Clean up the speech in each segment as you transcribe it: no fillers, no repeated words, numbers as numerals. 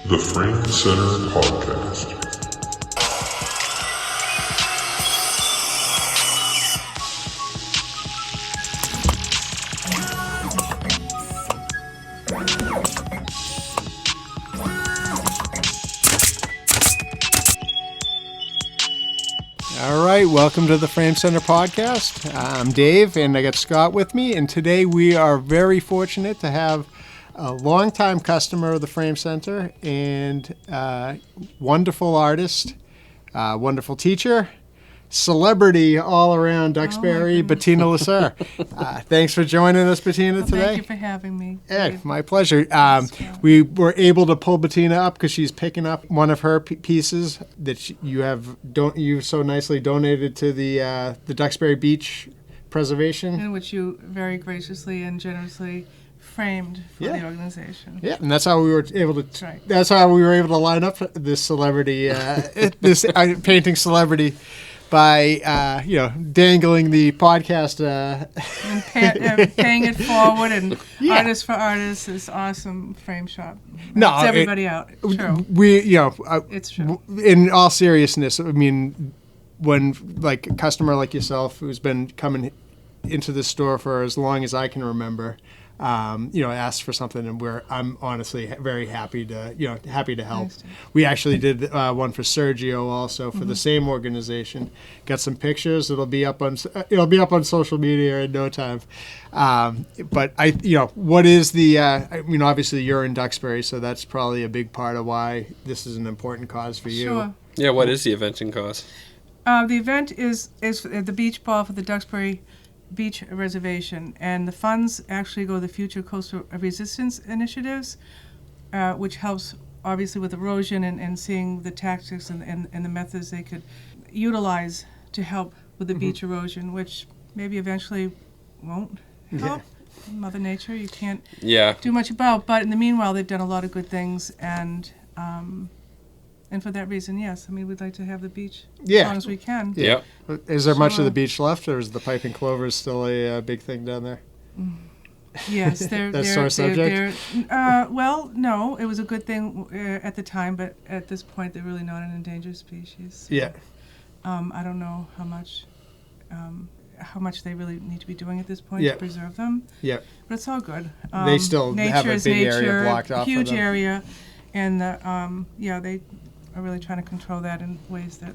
The Frame Center Podcast. All right, welcome to the Frame Center Podcast. I'm Dave, and I got Scott with me, and today we are very fortunate to have a longtime customer of the Frame Center and wonderful artist, wonderful teacher, celebrity all around Duxbury, Bettina Lesieur. Thanks for joining us, Bettina, today. Thank you for having me. Yeah, my pleasure. We were able to pull Bettina up because she's picking up one of her pieces that you so nicely donated to the Duxbury Beach Preservation. In which you very graciously and generously framed for the organization. Yeah, and that's how we were able to. That's right. That's how we were able to line up this celebrity, this painting celebrity, by dangling the podcast And paying it forward and Artist for Artists is awesome frame shop. No, it's everybody out. True. It's true. In all seriousness, I mean, when like a customer like yourself who's been coming into the store for as long as I can remember, asked for something, and I'm honestly very happy to help. Nice. We actually did one for Sergio also for the same organization. Got some pictures. It'll be up on social media in no time. But what is the? Obviously you're in Duxbury, so that's probably a big part of why this is an important cause for you. Sure. Yeah, what is the event and cause? The event is the beach ball for the Duxbury Beach Reservation, and the funds actually go to the Future Coastal Resistance Initiatives, which helps obviously with erosion and seeing the tactics and the methods they could utilize to help with the beach erosion, which maybe eventually won't help. Mother Nature, you can't do much about, but in the meanwhile they've done a lot of good things, and for that reason, yes, we'd like to have the beach as long as we can. Yeah. Is there much of the beach left, or is the piping clover still a big thing down there? Yes, they're That's sore subject? Well, no, it was a good thing at the time, but at this point, they're really not an endangered species. So, Yeah. I don't know how much they really need to be doing at this point to preserve them. Yeah. But it's all good. They still have a big area blocked off. Huge area, and they are really trying to control that in ways that.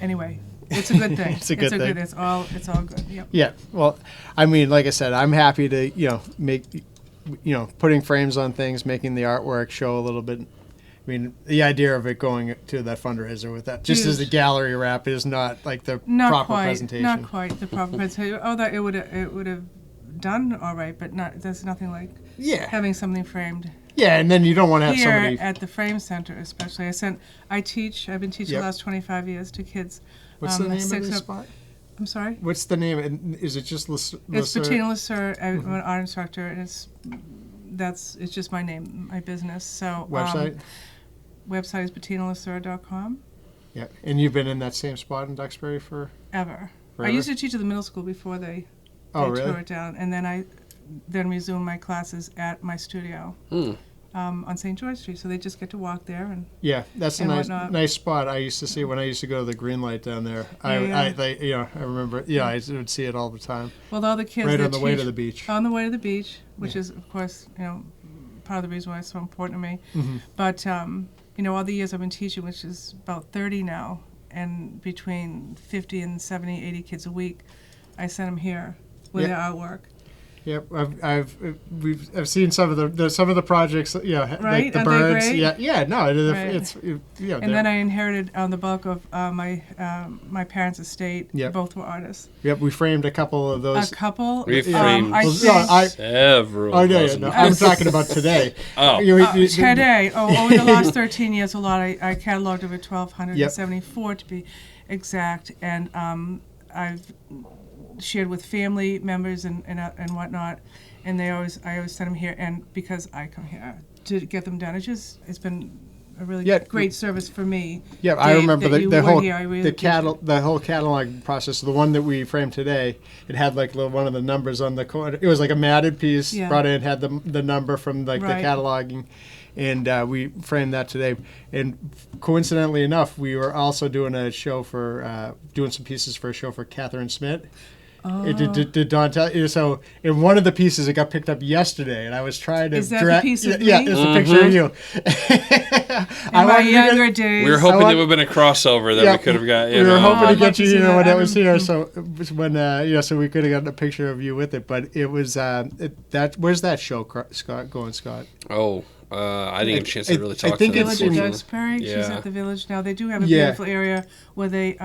Anyway, it's a good thing. It's a good thing. It's all good. Yep. Yeah. Well, like I said, I'm happy to make putting frames on things, making the artwork show a little bit. The idea of it going to that fundraiser with that, just as the gallery wrap, is not like the proper presentation. Not quite the proper presentation. Although it would have done all right, but there's nothing like having something framed. Yeah, and then you don't want to have here somebody at the Frame Center, especially. I've been teaching the last 25 years to kids. What's the name of the spot? I'm sorry? What's the name? Is it just Lesieur? It's Bettina Lesieur. I'm an art instructor, and it's just my name, my business. So website? Website is bettinalesieur.com. Yeah, and you've been in that same spot in Duxbury forever? I used to teach at the middle school before they really? tore it down, and then I resumed my classes at my studio. On St. George Street, so they just get to walk there and that's a nice spot. I used to see when I used to go to the Green Light down there. I remember. Yeah, I would see it all the time. Well, all the kids right on the way to the beach. On the way to the beach, which is of course part of the reason why it's so important to me. But all the years I've been teaching, which is about 30 now, and between 50 and 70, 80 kids a week, I send them here with their artwork. Yep, I've seen some of the projects. Right? Like the Aren't birds. They great? It's And then I inherited the bulk of my parents' estate. Yep. Both were artists. Yep, we framed a couple of those. A couple. We framed several. Oh yeah, no, I'm talking about today. Today. Over the last 13 years, a lot. I cataloged over 1,274 to be exact, and I've shared with family members and whatnot, and I always send them here, and because I come here to get them done, it's been a really Yeah. great service for me. Yeah, I Dave, remember that you the were whole here. I really the whole catalog process. The one that we framed today, it had like one of the numbers on the corner. It was like a matted piece. Yeah. Brought in, had the number from like Right. the cataloging, and we framed that today. And coincidentally enough, we were also doing a show for doing some pieces for a show for Catherine Smith. Did Dawn tell you? So in one of the pieces, it got picked up yesterday, and I was trying to. Is that the piece of Yeah, me? it's a picture of you. In my younger days. We were hoping there would have been a crossover that we could have got. We were hoping to get you, when that was here. here. So it was when, so we could have gotten a picture of you with it. But it was where's that show, Scott? Going, Scott. Oh, I didn't get a chance to really talk I think to them. it's Village of in- Duxbury. She's Yeah. at the Village now. They do have a Yeah. beautiful area where they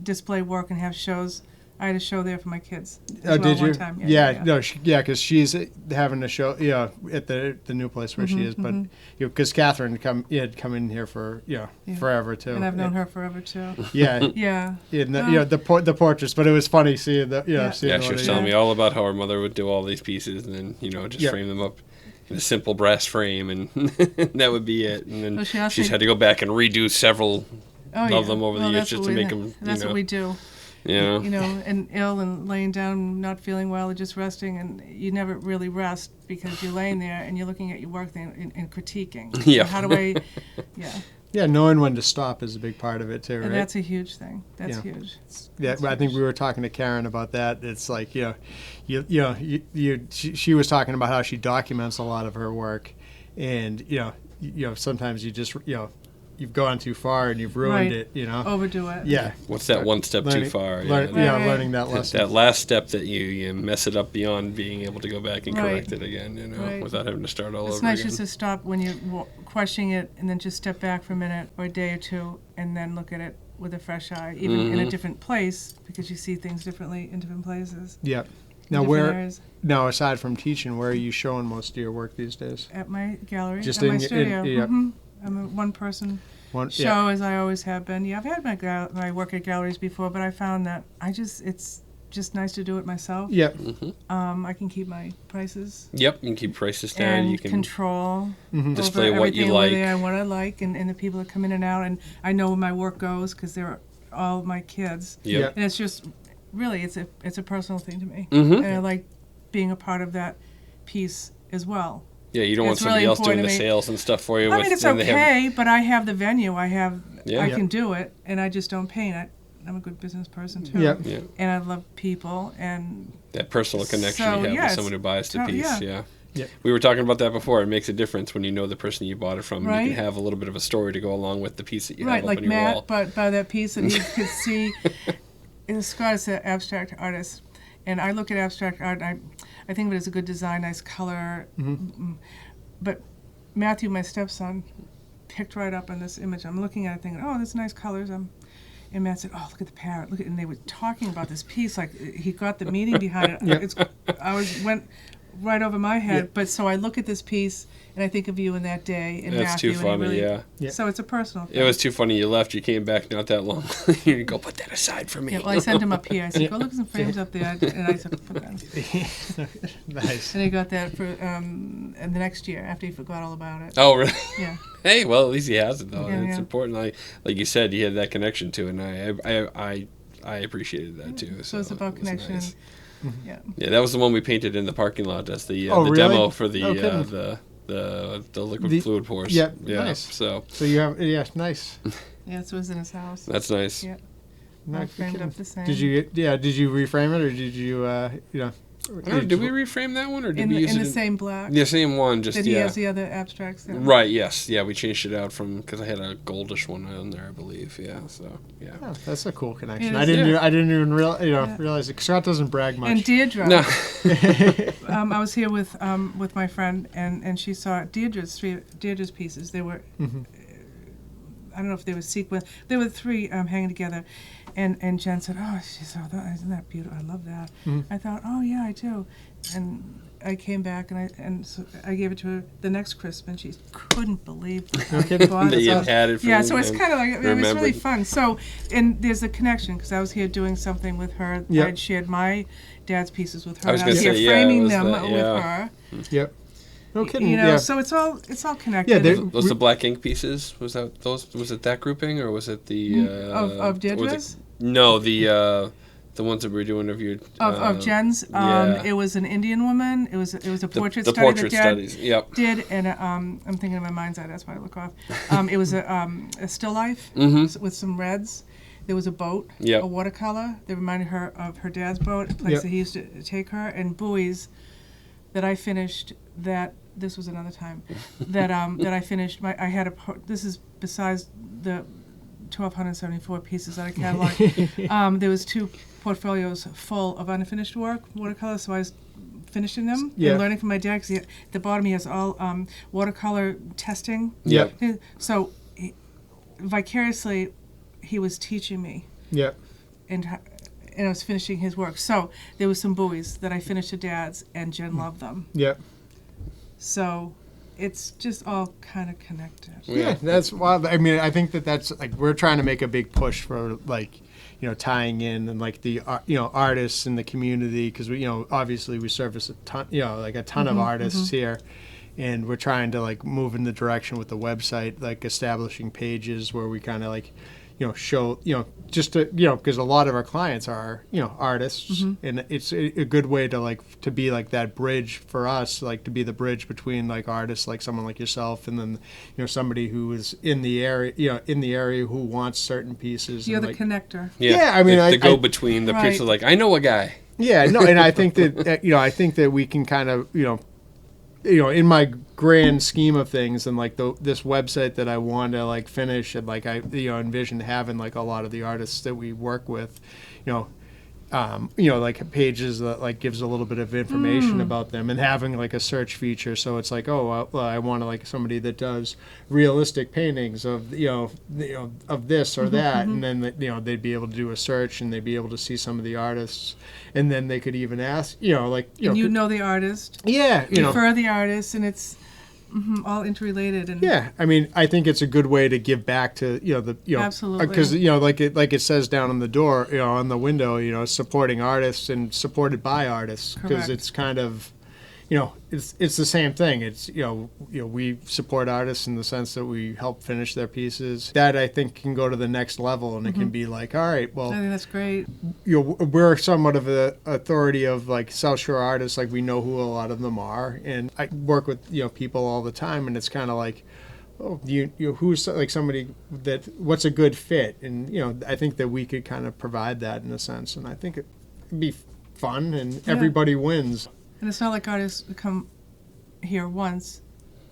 display work and have shows. I had a show there for my kids. As Did you? One time. Yeah. No. Because she's having a show, at the new place where she is. But because Catherine had come in here for forever too. And I've known her forever too. Yeah. Yeah. And the portraits, but it was funny seeing the seeing Yeah, the she was one- telling me all about how her mother would do all these pieces and then, just frame them up in a simple brass frame, and that would be it. And then Well, she also- she's had to go back and redo several of them over the years that's just what to we- make them, That's what we do. Yeah. And ill and laying down, not feeling well, or just resting, and you never really rest because you're laying there and you're looking at your work thing and critiquing. Yeah. How do I? Yeah. Yeah, knowing when to stop is a big part of it too, right? And that's a huge thing. That's Yeah. huge. Yeah, I think we were talking to Karen about that. It's like she was talking about how she documents a lot of her work, and sometimes you just you've gone too far and you've ruined Right. it. Overdo it. Yeah. What's that one step too far? Right. Learning that lesson. That last step that you mess it up beyond being able to go back and Right. correct it again, Right. without having to start all It's over nice again. just to stop when you're questioning it and then just step back for a minute or a day or two and then look at it with a fresh eye, even in a different place, because you see things differently in different places. Yeah. in Now different areas. aside from teaching, where are you showing most of your work these days? At my gallery, Just at my in- studio. yeah. I'm a one-person One, show, as I always have been. Yeah, I've had my work at galleries before, but I found that it's just nice to do it myself. Yeah. I can keep my prices Yep, you can keep prices down. and You can control display over what you everything like. and what I like, and the people that come in and out, and I know where my work goes because they're all my kids. Yep. And it's just really it's a personal thing to me, Mhm. and I like being a part of that piece as well. Yeah, you don't want It's somebody really else doing important the to me. sales and stuff for you. I mean, it's when they have- okay, but I have the venue. I Yeah. can do it, and I just don't paint. I'm a good business person too. Yeah. Yeah. And I love people, and that personal connection So, you have yeah, with it's someone who buys the to- piece. yeah. Yeah. Yeah. We were talking about that before. It makes a difference when you know the person you bought it from. And you Right. can have a little bit of a story to go along with the piece that you right, have up like on your Matt, wall. but by that piece that he could see. And Scott is an abstract artist, and I look at abstract art, and I think of it as a good design, nice color. But Matthew, my stepson, picked right up on this image. I'm looking at it thinking, oh, there's nice colors. And Matt said, oh, look at the parrot. Look at, and they were talking about this piece, like he got the meaning behind it. Went right over my head. But so I look at this piece, and I think of you in that day, and That's Matthew. too funny, and yeah. So it's a personal thing. It was too funny. You left. You came back not that long. You go, put that aside for me. Yeah, well, I sent him up here. I said, go look at some frames up there. And I said, put that on. Nice. And he got that for and the next year after he forgot all about it. Oh, really? Yeah. Hey, well, at least he has it though. Yeah, and it's yeah. important. Like you said, he had that connection to it, and I appreciated that too. So it's about it was connection. nice. Yeah. Yeah, that was the one we painted in the parking lot. That's the Oh, the really? demo for the Oh, kidding. the liquid The- fluid pours. yeah, yeah. nice. So So you have nice. Yeah, so it was in his house. that's nice. Yeah. Not I framed kidding. up the same. Did you reframe it, or did you I don't know, did we reframe that one, or did in we the, use in it the same black? the same one? Just That he yeah. has the other abstracts there. Right. Yes. Yeah. We changed it out from because I had a goldish one on there, I believe. Yeah. So yeah. Oh, that's a cool connection. It I is, didn't. yeah. I didn't even Yeah. realize it. Scott doesn't brag much. And Deirdre. No. I was here with my friend, and she saw Deirdre's pieces. They were, I don't know if they were sequin. They were three hanging together, and Jen said, "Oh, she said, isn't that beautiful? I love that." I thought, "Oh yeah, I do," and I came back and so I gave it to her the next Christmas, and she couldn't believe that I bought That it. you So- had had it. From yeah, so it's and kind of like it was really remembered. fun. So, and there's a connection because I was here doing something with her. Yep. I'd shared my dad's pieces with her. I was and I was gonna here say, yeah, it framing was them that, with yeah. her. Yep. No kidding. You know, yeah. so it's all connected. Yeah, Those the black ink pieces? Was it that grouping, or was it the of Deirdre's? No, the ones that we were doing of your Of Jen's. yeah. It was an Indian woman. It was a portrait the study portrait that Dad studies. Yep. did, and I'm thinking in my mind's eye. That's why I look off. It was a still life with some reds. There was a boat, Yep. a watercolor that reminded her of her dad's boat, a place Yep. that he used to take her, and buoys that I finished. That this was another time that I finished. I had this is besides the 1,274 pieces that I cataloged. There was 2 portfolios full of unfinished work, watercolor, so I was finishing them Yeah. and learning from my dad, because at the bottom he has all watercolor testing. Yep. So vicariously, he was teaching me, Yep. and I was finishing his work. So there was some buoys that I finished at Dad's, and Jen loved them. Yep. So it's just all kind of connected. Yeah, that's wild. I mean, I think that's like we're trying to make a big push for like, tying in and like the artists in the community, because we obviously we service a ton like a ton of artists here, and we're trying to like move in the direction with the website, like establishing pages where we kind of like show just to because a lot of our clients are artists, and it's a good way to be like that bridge for us, like to be the bridge between like artists like someone like yourself and then somebody who is in the area who wants certain pieces. You're and, the like, connector. Yeah, I mean, the I go between the Right. people. Like, I know a guy. yeah, no, and I think that I think that we can kind of in my grand scheme of things, and like this website that I want to like finish, and like I envision having like a lot of the artists that we work with, like pages that like gives a little bit of information about them, and having like a search feature, so it's like, oh well, I want to like somebody that does realistic paintings of of this or that, and then they'd be able to do a search, and they'd be able to see some of the artists, and then they could even ask And you know the artist. yeah Refer the artist, and it's all interrelated. And yeah, I mean, I think it's a good way to give back to Absolutely. because like it says down on the door, on the window, supporting artists and supported by artists, because Correct. it's kind of it's the same thing. It's we support artists in the sense that we help finish their pieces. That I think can go to the next level, and it can be like, all right, well, I think that's great. we're somewhat of the authority of like South Shore artists. Like we know who a lot of them are, and I work with people all the time, and it's kind of like, oh, who's like somebody that what's a good fit, and I think that we could kind of provide that in a sense, and I think it'd be fun, and everybody wins. And it's not like artists come here once.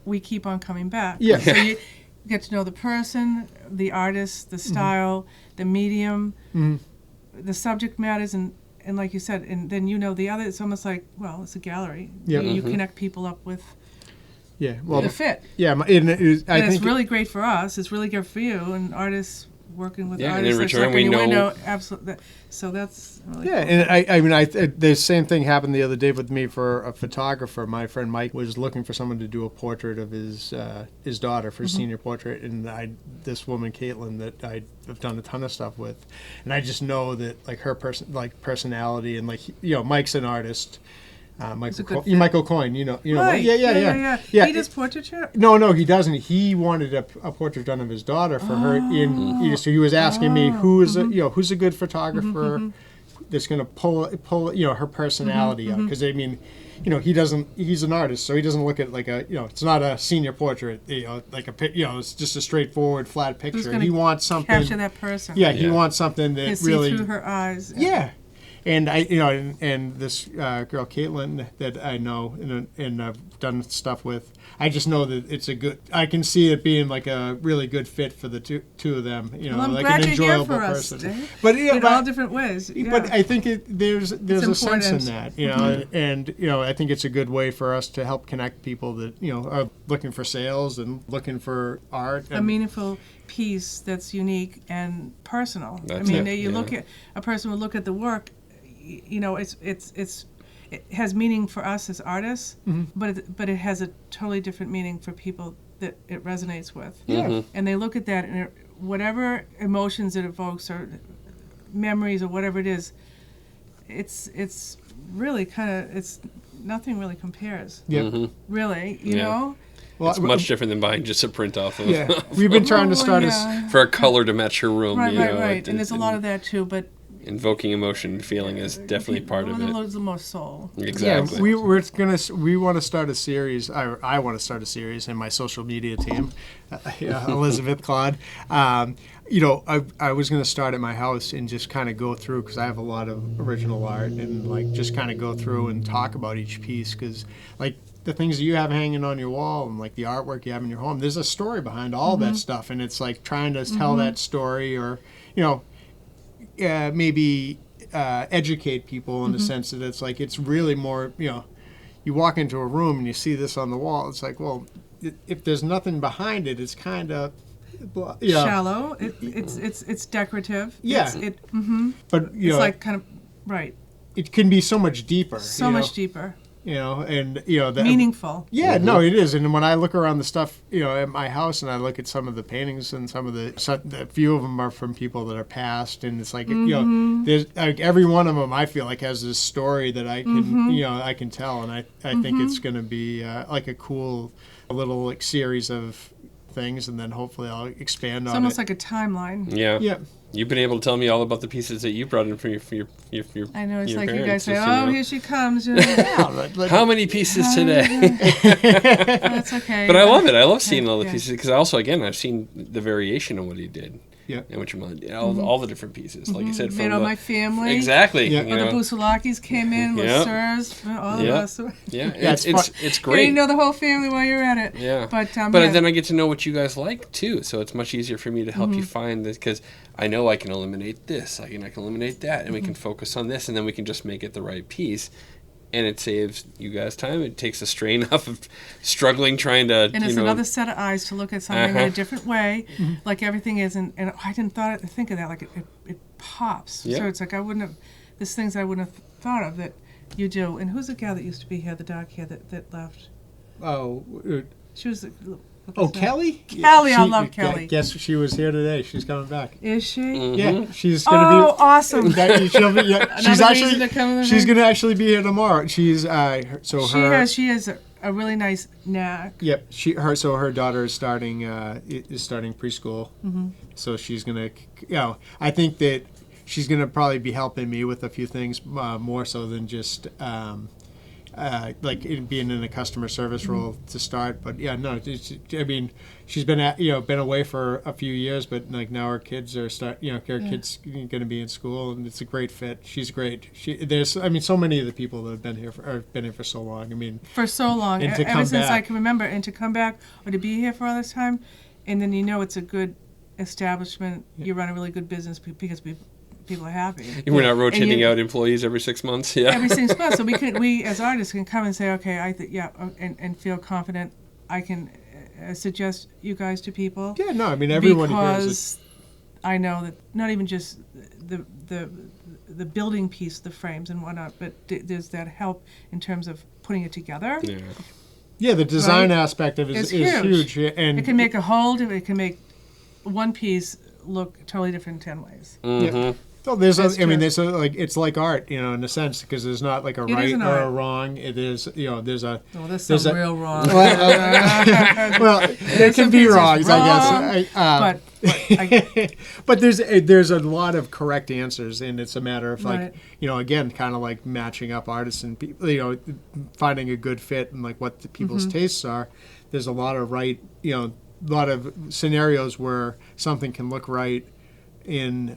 We keep on coming back. Yeah. So you get to know the person, the artist, the style, the medium, the subject matters, and like you said, and then the other. It's almost like, well, it's a gallery. Yeah. You connect people up with Well, the fit. yeah, I And think it's really great for us. It's really good for you, and artists working with Yeah, and in artists. return, like we in your know- window, absolutely. So that's really Yeah, cool. and the same thing happened the other day with me for a photographer. My friend Mike was looking for someone to do a portrait of his daughter for his senior portrait, and this woman Caitlin that I've done a ton of stuff with, and I just know that like her personality, and like Mike's an artist. It's a good fit. Michael Coyne, Mike? Right. Yeah. He does portraiture. No, he doesn't. He wanted a portrait done of his daughter for her. So he was asking me who's a good photographer that's going to pull her personality out, because I mean, he's an artist, so he doesn't look at like it's not a senior portrait, like it's just a straightforward flat Who's picture. gonna He wants something. capture that person? Yeah, he wants something You that see really. through her eyes. Yeah. And and this girl Caitlin that I know and I've done stuff with, I just know that it's I can see it being like a really good fit for the two of them. Well, I'm like glad an you're here enjoyable for us, person. Dave. But In all different ways. Yeah. But I think there's a sense in important. that, and I think it's a good way for us to help connect people that are looking for sales and looking for art. A meaningful piece that's unique and personal. That's I mean, it, you yeah. look at a person would look at the work. It has meaning for us as artists, but it has a totally different meaning for people that it resonates with. Yeah. And they look at that, and whatever emotions it evokes or memories or whatever it is, it's really kind of it's nothing really compares. Yep. Really, you Yeah. know. Well, It's much different than buying just a print off of yeah, we've been trying to start for a color to match your room. Right, you know, right. And there's a lot of that too, but invoking emotion and feeling is definitely part of it. There's the most soul. Exactly. Yeah, we want to start a series. I want to start a series in my social media team, Elizabeth Claude. You know, I was going to start at my house and just kind of go through, because I have a lot of original art, and like just kind of go through and talk about each piece, because like the things that you have hanging on your wall and like the artwork you have in your home, there's a story behind all that stuff, and it's like trying to tell that story, or you know, maybe educate people in the sense that it's like it's really more, you know, you walk into a room and you see this on the wall, it's like, well, if there's nothing behind it, it's kind of Shallow. It's decorative. Yeah. But you It's know, like kind of right. it can be so much deeper. So you know? much deeper. You know, and you know, Meaningful. Yeah, no, it is. And when I look around the stuff, you know, at my house, and I look at some of the paintings, and some of a few of them are from people that are passed, and it's like, you know, there's like every one of them I feel like has this story that I can, you know, I can tell, and I think it's going to be like a cool little like series of things, and then hopefully I'll expand on it. It's almost like a timeline. Yeah. Yeah. You've been able to tell me all about the pieces that you brought in from your I know, it's your like you parents, guys say, just, you oh, know. here she comes. You know. How many pieces today? That's okay. But I love it. I love seeing all the Yeah. pieces, because also, again, I've seen the variation of what he did. Yeah. And what your mother did. All the different pieces. Like you said, from Made all my family. Exactly. Yeah. You Or the know. Busalakis came in, Yeah. Lesieurs, all of Yeah. us. Yeah, Yeah, it's it's it's You great. know the whole family while you're at it. Yeah, But yeah. then I get to know what you guys like too, so it's much easier for me to help you find this, because I know I can eliminate this, I can eliminate that, and we can focus on this, and then we can just make it the right piece, and it saves you guys time. It takes the strain off of struggling trying to. And it's another set of eyes to look at something in a different way, like everything is. And I didn't think of that. Like it pops. Yeah. So it's like I wouldn't have. There's things I wouldn't have thought of that you do. And who's the gal that used to be here, the dark hair that left? Oh, She was. Kelly? Kelly, I love Kelly. Guess she was here today. She's coming back. Is she? Yeah, she's gonna Oh, awesome. she's Another actually reason to come with she's her. gonna actually be here tomorrow. She's She has a really nice knack. Yep. Her daughter is starting preschool. So she's gonna, you know, I think that she's gonna probably be helping me with a few things more so than just like being in a customer service role to start. But yeah, no, I mean, she's been been away for a few years, but like now her kids are kids going to be in school, and it's a great fit. She's great. So many of the people that have been here for so long. I mean, For so long, And to ever come since I back. can remember, and to come back or to be here for all this time, and then it's a good establishment. You run a really good business because people are happy. We're not rotating And you- out employees every 6 months. Yeah. Every single spot, so we as artists can come and say, okay, and feel confident. I can suggest you guys to people. yeah, no, I mean everyone hears it. Because I know that not even just the building piece, the frames and whatnot, but there's that help in terms of putting it together. Yeah. Yeah, the design Right? aspect of it is It's huge. huge, and It can make a whole. It can make one piece look totally different in 10 ways. Mm-hmm. So there's That's true. it's like art, you know, in a sense, because there's not like a It right is an or a art. wrong. It is, you know, there's a Oh, there's There's some a- real wrong. well, it can some be pieces wrongs, I wrong, guess. But there's a lot of correct answers, and it's a matter of like, Right. you know, again, kind of like matching up artists and people, you know, finding a good fit and like what the people's tastes are. There's a lot of lot of scenarios where something can look right in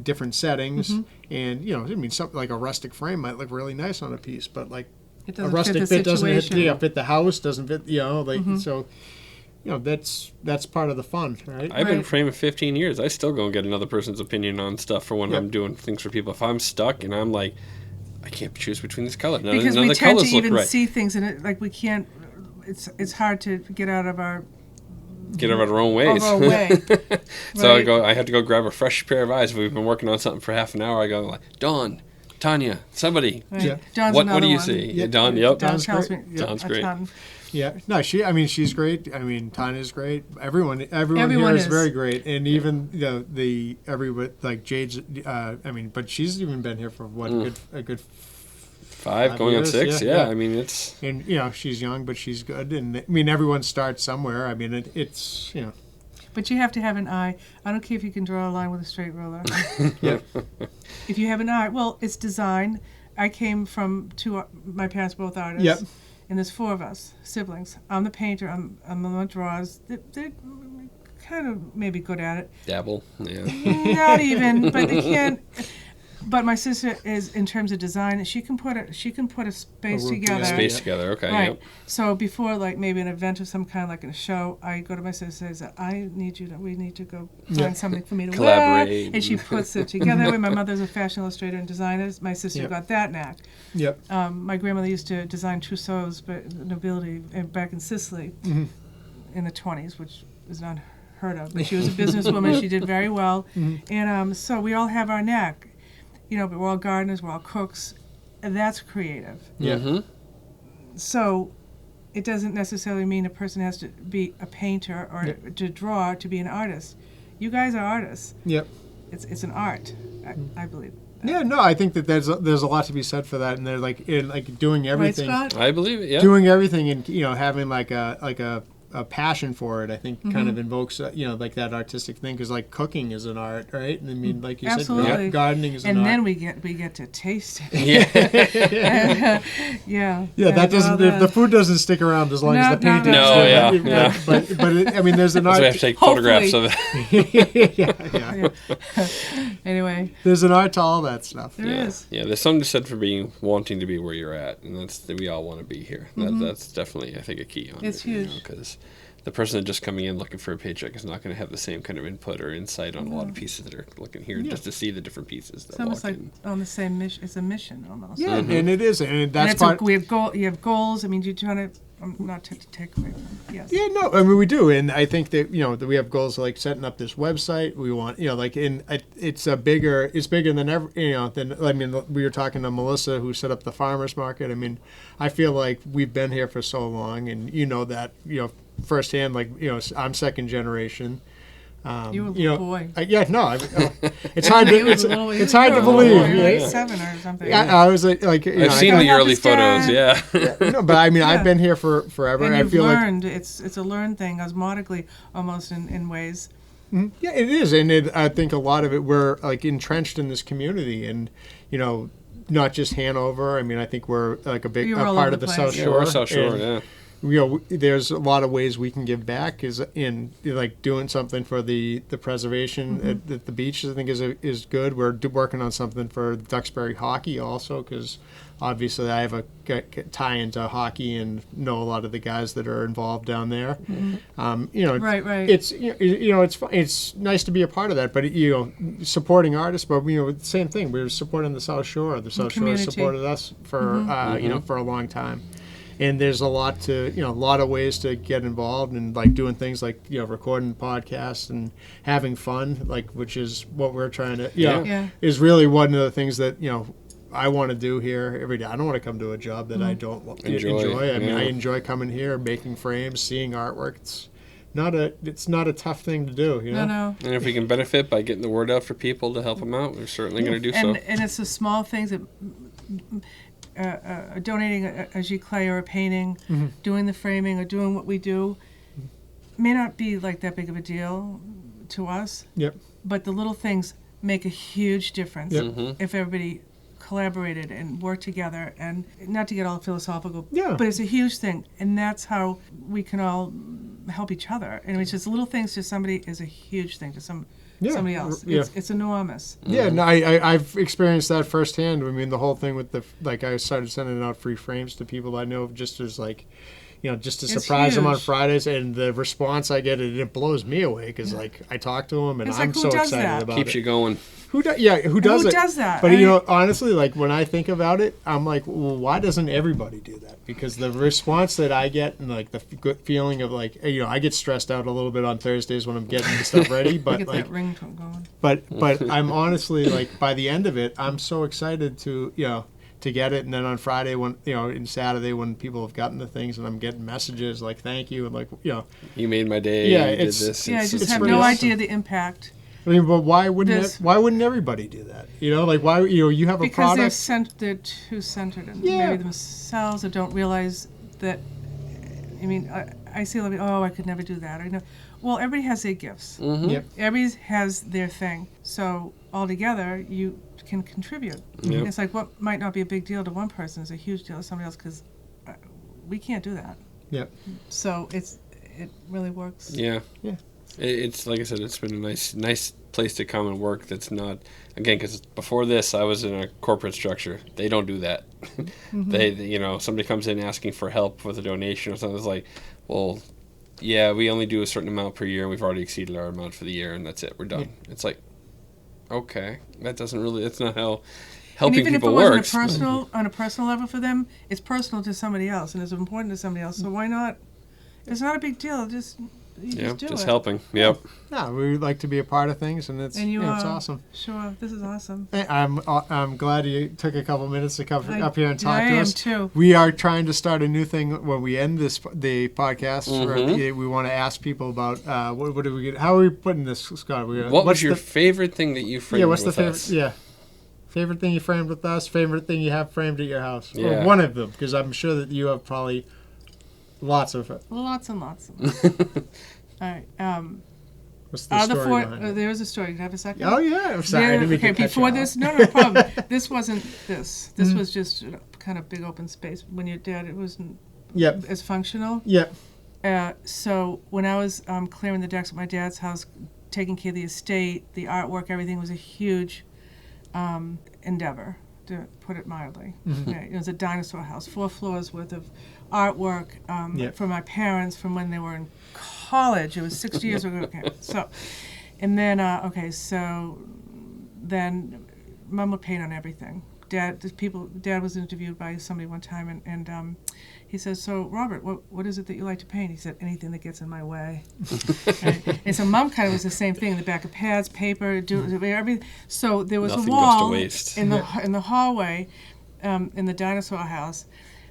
different settings, and you know, I mean, something like a rustic frame might look really nice on a piece, but like It a doesn't rustic fit the fit doesn't situation. fit the house, doesn't fit, you know, like so. You know, that's part of the fun, right? I've been Right. framing 15 years. I still go and get another person's opinion on stuff for when Yep. I'm doing things for people. If I'm stuck and I'm like, I can't choose between this color. None Because of we the tend to colors look even right. see things in it, like we can't. It's hard to get out of our Get out of our own ways. our way. So Right. I have to go grab a fresh pair of eyes. If we've been working on something for half an hour, I go like, Dawn, Tanya, somebody. Right. Yeah. John's What another do you one. see? Yeah. Dawn, yep. Don John's tells great. me John's a great. ton. Yeah, no, she's great. I mean, Tanya's great. Everyone here Everyone is is. very great, and even the everyone like Jade's. I mean, but she's even been here for what a good 5 going on years, 6. Yeah, I mean, it's... And, you know, she's young, but she's good. And, I mean, everyone starts somewhere. I mean, it's, you know. But you have to have an eye. I don't care if you can draw a line with a straight ruler. If you have an eye, well, it's design. I came from my parents both artists. Yep. And there's 4 of us, siblings. I'm the painter. I'm the one that draws. They're kind of maybe good at it. Dabble, yeah. Not even, but they can't. But my sister is, in terms of design, she can put a space together. Space together, okay. Right. Yep. So before, like maybe an event of some kind, like in a show, I go to my sister and say, we need to go find something for me to Collaborate. wear. And she puts it together. My mother's a fashion illustrator and designer. My sister got that knack. Yep. My grandmother used to design trousseaux, but the nobility back in Sicily in the 20s, which is not heard of. But she was a businesswoman. She did very well. And so we all have our knack. You know, but we're all gardeners, we're all cooks, and that's creative. Yeah. So it doesn't necessarily mean a person has to be a painter or to draw to be an artist. You guys are artists. Yep. It's an art, I believe. Yeah, no, I think that there's a lot to be said for that, and they're like doing everything. Right, Scott? I believe it, yeah. Doing everything, and you know, having like a passion for it, I think kind of invokes you know, like that artistic thing, because like cooking is an art, right? And I mean, like you Absolutely. said, gardening is an art. And then we get to taste it. Yeah, And that doesn't. The food doesn't stick around as long as the painting. No, yeah. But I mean, there's an That's why I art. have to take photographs of it. Yeah. Anyway, There's an art to all that stuff. there is. Yeah, there's something said for wanting to be where you're at, and we all want to be here. That's definitely, I think, a key on It's it. huge. Because the person that just coming in looking for a paycheck is not going to have the same kind of input or insight on a lot of pieces that are looking here just to see the different pieces that It's almost walk like in. on the same mission. It's a mission almost. Yeah, and it is, and that's And part. we have you have goals. I mean, you're trying to not to take away from yes. Yeah, no, I mean we do, and I think that you know that we have goals like setting up this website. We want like it's bigger than ever. I mean we were talking to Melissa who set up the farmers market. I mean, I feel like we've been here for so long, and that firsthand. Like I'm second generation. You were a little boy. It's hard to it's hard to believe. You were like Yeah. 7 or something. Yeah, I was like I've seen the early photos, yeah. no, but I mean I've been here for forever. And I you've feel learned. It's a learned thing, osmotically, almost in ways. Yeah, it is, and I think a lot of it we're like entrenched in this community, and not just Hanover. I mean, I think we're like a big all part over of the the South place. Yeah, Shore. we're South Shore, and, yeah. There's a lot of ways we can give back. Is in like doing something for the preservation at the beach. I think is good. We're working on something for Duxbury hockey also, because obviously I have a tie into hockey and know a lot of the guys that are involved down there. Right. It's it's fun. It's nice to be a part of that, but supporting artists. But the same thing. We're supporting the South Shore. The South Shore has supported us for for a long time. And there's a lot of ways to get involved, and like doing things like recording podcasts and having fun, like which is what we're trying to is really one of the things that I want to do here every day. I don't want to come to a job that I don't enjoy. I mean, I enjoy coming here, making frames, seeing artwork. It's not a tough thing to do. No. And if we can benefit by getting the word out for people to help them out, we're certainly going to do so. And it's the small things that. Donating a giclée or a painting, doing the framing or doing what we do, may not be like that big of a deal to us. Yep. But the little things make a huge difference if everybody collaborated and worked together. And not to get all philosophical, but it's a huge thing, and that's how we can all help each other. And it's just little things to somebody is a huge thing to somebody else. It's enormous. Yeah, no, I've experienced that firsthand. I mean, the whole thing with I started sending out free frames to people I know just as just to surprise them on Fridays, and the response I get, it blows me away because I talk to them and It's I'm like, who so does excited that? about Keeps it. you going. Who does that? But honestly, like when I think about it, I'm like, well, why doesn't everybody do that? Because the response that I get and like the good feeling of I get stressed out a little bit on Thursdays when I'm getting the stuff ready, but Get that ringtone going. but I'm honestly like by the end of it, I'm so excited to get it, and then on Friday when and Saturday when people have gotten the things and I'm getting messages like thank you and You made my day. Yeah, you did it's- this. Yeah, I It's just have pretty no awesome. idea the impact I mean, but why wouldn't This- why wouldn't everybody do that? You know, like why you have a Because product. they're too centered and Yeah. maybe themselves, or don't realize that. I mean, I see a lot of, I could never do that. I know. Well, everybody has their gifts. Yep. Everybody has their thing. So all together, you can contribute. Yep. It's like what might not be a big deal to one person is a huge deal to somebody else, because we can't do that. Yep. So it really works. Yeah. Yeah. It's like I said, it's been a nice place to come and work. That's not, again, because before this I was in a corporate structure. They don't do that. They somebody comes in asking for help with a donation or something. It's like, well, yeah, we only do a certain amount per year, and we've already exceeded our amount for the year, and that's it. We're done. It's like, okay, that's not how And helping even if it people wasn't works. on a personal level for them, it's personal to somebody else, and it's important to somebody else. So why not? It's not a big deal. Just Yeah, do just it. helping. Yep. No, we would like to be a part of things, and it's And you it's are. awesome. Sure, this is awesome. I'm glad you took a couple minutes to come up here and talk I to am us. too. We are trying to start a new thing when we end the podcast. Mm-hmm. We want to ask people about what do we get? How are we putting this, Scott? What was your favorite thing that you framed yeah? What's the with favorite? us? Yeah, favorite thing you framed with us. Favorite thing you have framed at your house. Yeah. Or one of them, because I'm sure that you have probably lots of it. Lots and lots. All right. What's the story behind it? There is a story. Do you have a second? Oh yeah, I'm sorry. I didn't mean to Okay, cut you before off. this, no problem. This wasn't this. This was just kind of big open space. When your dad, it wasn't Yep. as functional. Yep. So when I was clearing the decks at my dad's house, taking care of the estate, the artwork, everything was a huge endeavor, to put it mildly. Okay, it was a dinosaur house, 4 floors worth of artwork Yep. from my parents from when they were in college. It was 6 years ago. Okay, so, and then so then Mom would paint on everything. Dad was interviewed by somebody one time, and he says, "So Robert, what is it that you like to paint?" He said, "Anything that gets in my way." And so Mom kind of was the same thing: in the back of pads, paper, everything. So there was Nothing a goes to wall waste. in the hallway, in the dinosaur house.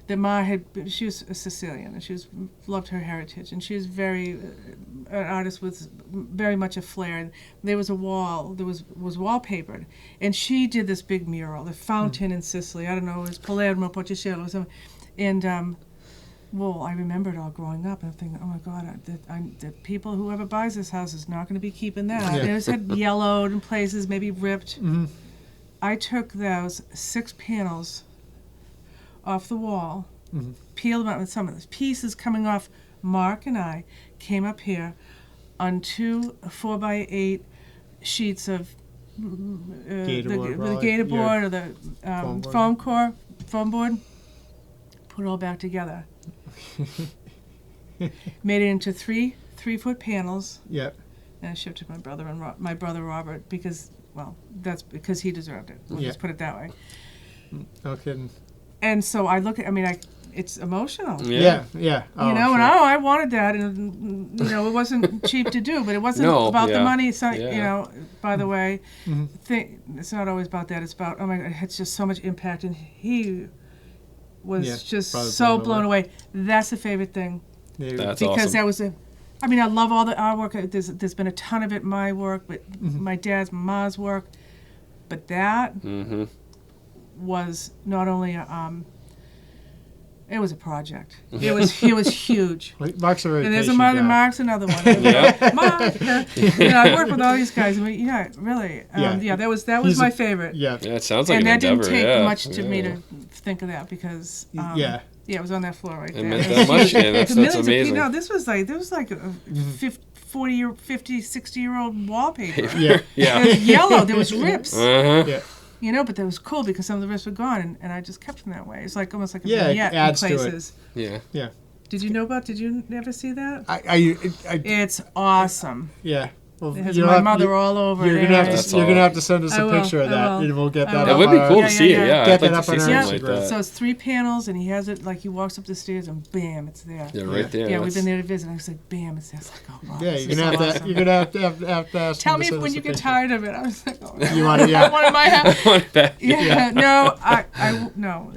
That Ma she was a Sicilian, and she loved her heritage, and she was very an artist with very much a flair. And there was a wall that was wallpapered, and she did this big mural, the fountain in Sicily. I don't know, it was Palermo, Porticello, or something. And well, I remember it all growing up, and I'm thinking, oh my God, the people, whoever buys this house is not going to be keeping that. Yeah. And it was had yellowed in places, maybe ripped. I took those 6 panels off the wall, peeled them out with some of the pieces coming off. Mark and I came up here on 2 4x8 sheets of Gator board, the probably. gator Yeah. board or the foam board, put it all back together. Made it into 3-foot panels, Yep. and I shipped it to my brother Robert, because, well, that's because he deserved it. We'll Yeah. just put it that way. No kidding. And so it's emotional. Yeah. Yeah. Oh, You know, sure. and I wanted that, and it wasn't cheap to do, but it wasn't No, about the yeah. money. It's not, Yeah. by the way, it's not always about that. It's about, oh my God, it had just so much impact, and he was Yeah, just probably so blown blown away. That's the favorite thing, Yeah. That's because awesome. that was I love all the artwork. There's been a ton of it in my work, but my dad's, Ma's work, but that Mm-hmm. was not only it was a project. It was huge. Mark's a very And there's patient another guy. Mark's another one. Yeah. Mark. I work with all these guys. And really. Yeah. That was He's my a- favorite. Yeah. Yeah, it sounds like And an that didn't endeavor. take yeah. much to me Yeah. to think of that, because Yeah. it was on that floor right there. meant that much, yeah, that's Millions of amazing. people. No, this was like a 40 50 60-year-old wallpaper. Yeah. Yeah. It was yellow. There was rips. Uh-huh. Yeah. But that was cool because some of the rips were gone, and I just kept them that way. It's like almost like a Yeah, it vignette in adds to it. places. Yeah. Yeah. Did you ever see that? I It's awesome. yeah. Well, It has you'll my have- mother you- all over You're it. gonna have and- to. That's You're gonna all. have to send us I a will, picture of I that, will. and we'll get I that. will. That up would be on cool our- to see it. yeah. Yeah, Get I'd like that to up see on our something like Instagram. that. So it's 3 panels, and he has it like he walks up the stairs, and bam, it's there. Yeah, right there. Yeah, we've that's- been there to visit. And I was like, bam, it's there. It's like, oh, wow. Yeah, this you're is gonna so have to. awesome. You're gonna have to ask. Tell him to me send when us you a get picture. tired of it. I was like, oh, You want it? Yeah. I want it in my house. I want it back. Yeah, no, no,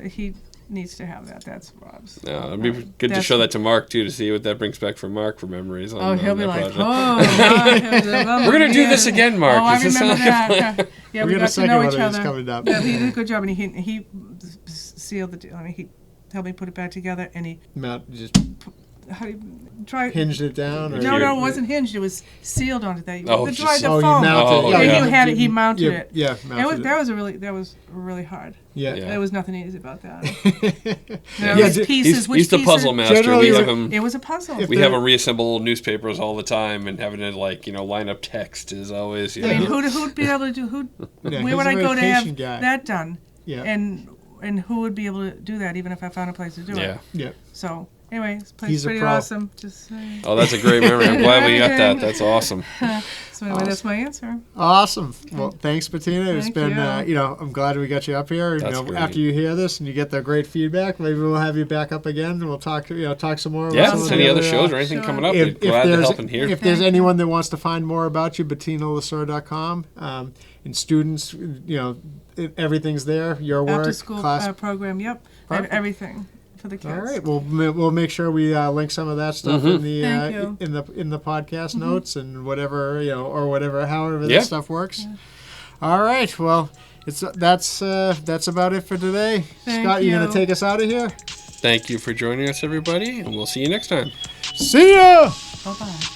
needs to have that. That's Rob's. Yeah, it'd be good to show that to Mark too, to see what that brings back for Mark for memories. He'll on be that like, project. We're gonna do this again, Mark. Oh, I Is this remember something- that. Yeah, We we got a got to second know one each that's other. coming up. Yeah, he did a good job, and he sealed the. I mean, he helped me put it back together, and he Mount, just hinged it down? Or No, it wasn't hinged. It was sealed onto that. Oh, the just- the Oh, you foam. mounted it. Yeah, Yeah. you had it. He mounted it. Yeah, mounted That was really hard. Yeah. Yeah. There was nothing easy about that. Yeah, There was d- pieces. He's the puzzle master. Generally, We have him. It was a puzzle. If We the- have him reassemble newspapers all the time, and having to line up text is always. I mean, who'd be able to do? Yeah, Where he's would a I very go to have patient guy. that done? Yeah. And who would be able to do that, even if I found a place to do Yeah. it? Yeah. So anyway, this place He's is a pretty pro. awesome. Just saying. Oh, that's a great memory. I'm glad we got that. That's awesome. So anyway, that's my answer. Awesome. Well, thanks, Bettina. It's Thank been, you. I'm glad we got you up here. That's great. After you hear this and you get the great feedback, maybe we'll have you back up again and we'll talk some more. Yeah, about some of any the other shows or anything Sure. coming up, If glad to there's help and hear. if there's anyone that wants to find more about you, BettinaLesieur.com, and students, everything's there. Your work, After school class. program. Yep. Perfect. Everything for the kids. All right. We'll make sure we link some of that stuff in the Thank you. in the podcast notes and whatever or whatever, however Yeah. that stuff works. All right. Well, that's about it for today. Thank Scott, you gonna you. take us out of here? Thank you for joining us, everybody, and we'll see you next time. See ya. Bye bye.